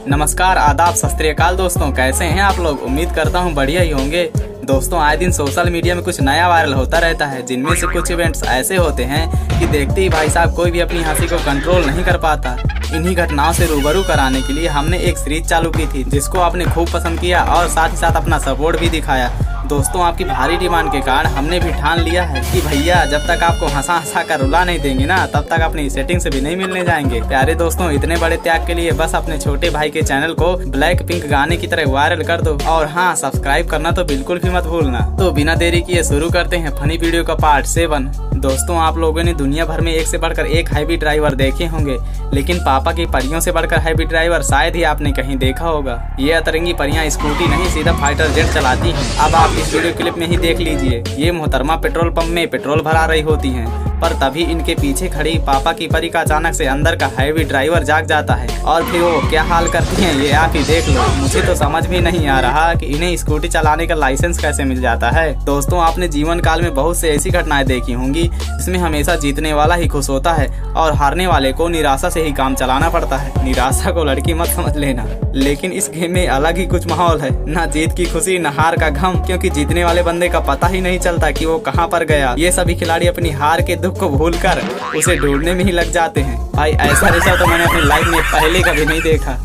नमस्कार, आदाब, सत श्री अकाल दोस्तों, कैसे हैं आप लोग। उम्मीद करता हूं बढ़िया ही होंगे। दोस्तों, आए दिन सोशल मीडिया में कुछ नया वायरल होता रहता है, जिनमें से कुछ इवेंट्स ऐसे होते हैं कि देखते ही भाई साहब कोई भी अपनी हंसी को कंट्रोल नहीं कर पाता। इन्हीं घटनाओं से रूबरू कराने के लिए हमने एक सीरीज चालू की थी, जिसको आपने खूब पसंद किया और साथ ही साथ अपना सपोर्ट भी दिखाया। दोस्तों, आपकी भारी डिमांड के कारण हमने भी ठान लिया है कि भैया जब तक आपको हंसा हंसा कर रुला नहीं देंगे ना, तब तक अपनी सेटिंग से भी नहीं मिलने जाएंगे। प्यारे दोस्तों, इतने बड़े त्याग के लिए बस अपने छोटे भाई के चैनल को ब्लैक पिंक गाने की तरह वायरल कर दो, और हाँ, सब्सक्राइब करना तो बिल्कुल भी मत भूलना। तो बिना देरी किए शुरू करते हैं फनी वीडियो का पार्ट 7। दोस्तों, आप लोगों ने दुनिया भर में एक से बढ़कर एक हैवी ड्राइवर देखे होंगे, लेकिन पापा की परियों से बढ़कर हैवी ड्राइवर शायद ही आपने कहीं देखा होगा। ये अतरंगी परियां स्कूटी नहीं, सीधा फाइटर जेट चलाती हैं। अब आप इस वीडियो क्लिप में ही देख लीजिए। ये मोहतरमा पेट्रोल पंप में पेट्रोल भरा रही होती हैं, पर तभी इनके पीछे खड़ी पापा की परी का अचानक से अंदर का हैवी ड्राइवर जाग जाता है, और फिर वो क्या हाल करती हैं ये आप ही देख लो। मुझे तो समझ भी नहीं आ रहा कि इन्हें स्कूटी चलाने का लाइसेंस कैसे मिल जाता है। दोस्तों, आपने जीवन काल में बहुत से ऐसी घटनाएं देखी होंगी जिसमें हमेशा जीतने वाला ही खुश होता है और हारने वाले को निराशा से ही काम चलाना पड़ता है। निराशा को लड़की मत समझ लेना, लेकिन इस गेम में अलग ही कुछ माहौल है। न जीत की खुशी, न हार का गम, क्योंकि जीतने वाले बंदे का पता ही नहीं चलता कि वो कहाँ पर गया। ये सभी खिलाड़ी अपनी हार के दुख को भूलकर उसे ढूंढने में ही लग जाते हैं। भाई, ऐसा रेसा तो मैंने अपनी लाइफ में पहले कभी नहीं देखा।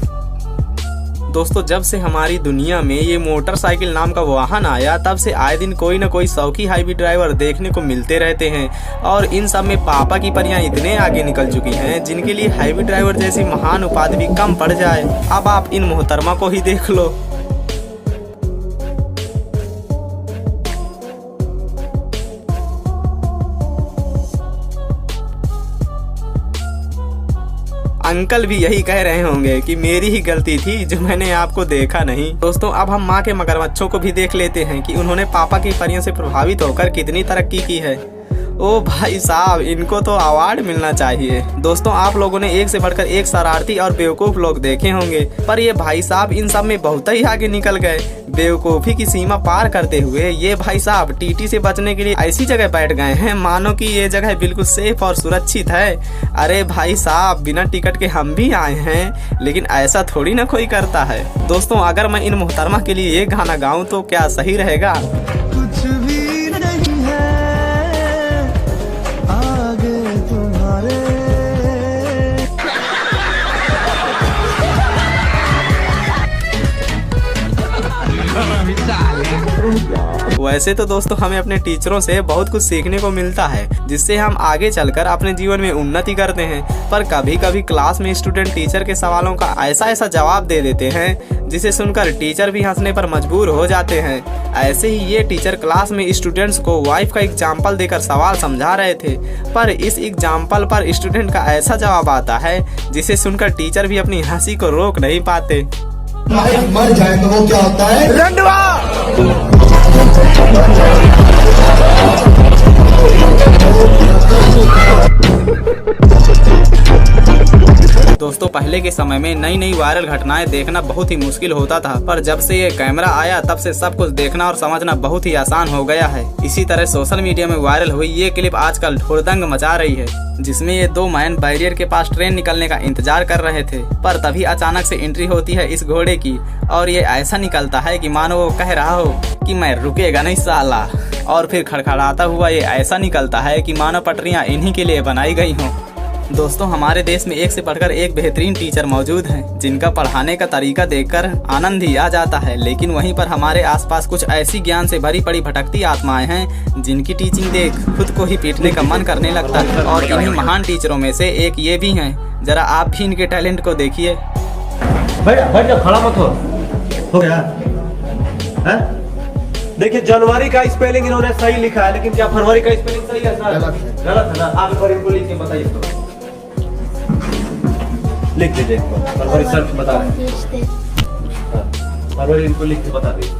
दोस्तों, जब से हमारी दुनिया में ये मोटरसाइकिल नाम का वाहन आया, तब से आए दिन कोई न कोई शौकी हाईवी ड्राइवर देखने को मिलते रहते हैं, और इन सब में पापा की परियां इतने आगे निकल चुकी हैं जिनके लिए हाईवी ड्राइवर जैसी महान उपाधि भी कम पड़ जाए। अब आप इन मोहतरमा को ही देख लो। अंकल भी यही कह रहे होंगे कि मेरी ही गलती थी जो मैंने आपको देखा नहीं। दोस्तों, अब हम माँ के मगरमच्छों को भी देख लेते हैं कि उन्होंने पापा की परियों से प्रभावित होकर कितनी तरक्की की है। ओ भाई साहब, इनको तो अवार्ड मिलना चाहिए। दोस्तों, आप लोगों ने एक से बढ़कर एक शरारती और बेवकूफ लोग देखे होंगे, पर ये भाई साहब इन सब में बहुत ही आगे निकल गए। बेवकूफी की सीमा पार करते हुए ये भाई साहब टीटी से बचने के लिए ऐसी जगह बैठ गए हैं मानो कि ये जगह बिल्कुल सेफ और सुरक्षित है। अरे भाई साहब, बिना टिकट के हम भी आए हैं, लेकिन ऐसा थोड़ी ना कोई करता है। दोस्तों, अगर मैं इन मोहतरमा के लिए ये गाना गाऊं तो क्या सही रहेगा? कुछ भी नहीं है आगे तुम्हारे। वैसे तो दोस्तों, हमें अपने टीचरों से बहुत कुछ सीखने को मिलता है, जिससे हम आगे चलकर अपने जीवन में उन्नति करते हैं। पर कभी कभी क्लास में स्टूडेंट टीचर के सवालों का ऐसा जवाब दे देते हैं जिसे सुनकर टीचर भी हंसने पर मजबूर हो जाते हैं। ऐसे ही ये टीचर क्लास में स्टूडेंट्स को वाइफ का एग्जाम्पल देकर सवाल समझा रहे थे, पर इस एग्जाम्पल पर स्टूडेंट का ऐसा जवाब आता है जिसे सुनकर टीचर भी अपनी हंसी को रोक नहीं पाते। मर जाए तो वो क्या होता है? रंडवा। दोस्तों, पहले के समय में नई नई वायरल घटनाएं देखना बहुत ही मुश्किल होता था, पर जब से ये कैमरा आया तब से सब कुछ देखना और समझना बहुत ही आसान हो गया है। इसी तरह सोशल मीडिया में वायरल हुई ये क्लिप आजकल हुड़दंग मचा रही है, जिसमें ये दो मैन बैरियर के पास ट्रेन निकलने का इंतजार कर रहे थे, पर तभी अचानक से एंट्री होती है इस घोड़े की, और ये ऐसा निकलता है कि मानो वो कह रहा हो कि मैं रुकेगा नहीं साला, और फिर खड़खड़ाता हुआ ये ऐसा निकलता है कि मानो पटरियां इन्हीं के लिए बनाई गई हों। दोस्तों, हमारे देश में एक से बढ़कर एक बेहतरीन टीचर मौजूद हैं, जिनका पढ़ाने का तरीका देखकर आनंद ही आ जाता है, लेकिन वहीं पर हमारे आसपास कुछ ऐसी ज्ञान से भरी पड़ी भटकती आत्माएं हैं जिनकी टीचिंग देख खुद को ही पीटने का मन करने लगता है। और इन्हीं महान टीचरों में से एक ये भी हैं। जरा आप भी इनके टैलेंट को देखिए। खड़ा मत हो गया। देखिए, जनवरी का स्पेलिंग इन्होंने सही लिखा है, लेकिन क्या फरवरी का स्पेलिंग सही है? गलत है ना? आप एक बार इनको लिख के बताइए तो। लिख दीजिए, फरवरी सर बता रहे हैं। फरवरी इनको लिख के बता दीजिए।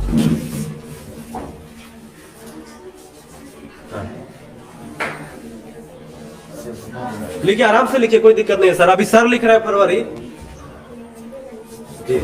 लिखिए, आराम से लिखिए, कोई दिक्कत नहीं है सर। अभी सर लिख रहे हैं फरवरी जी।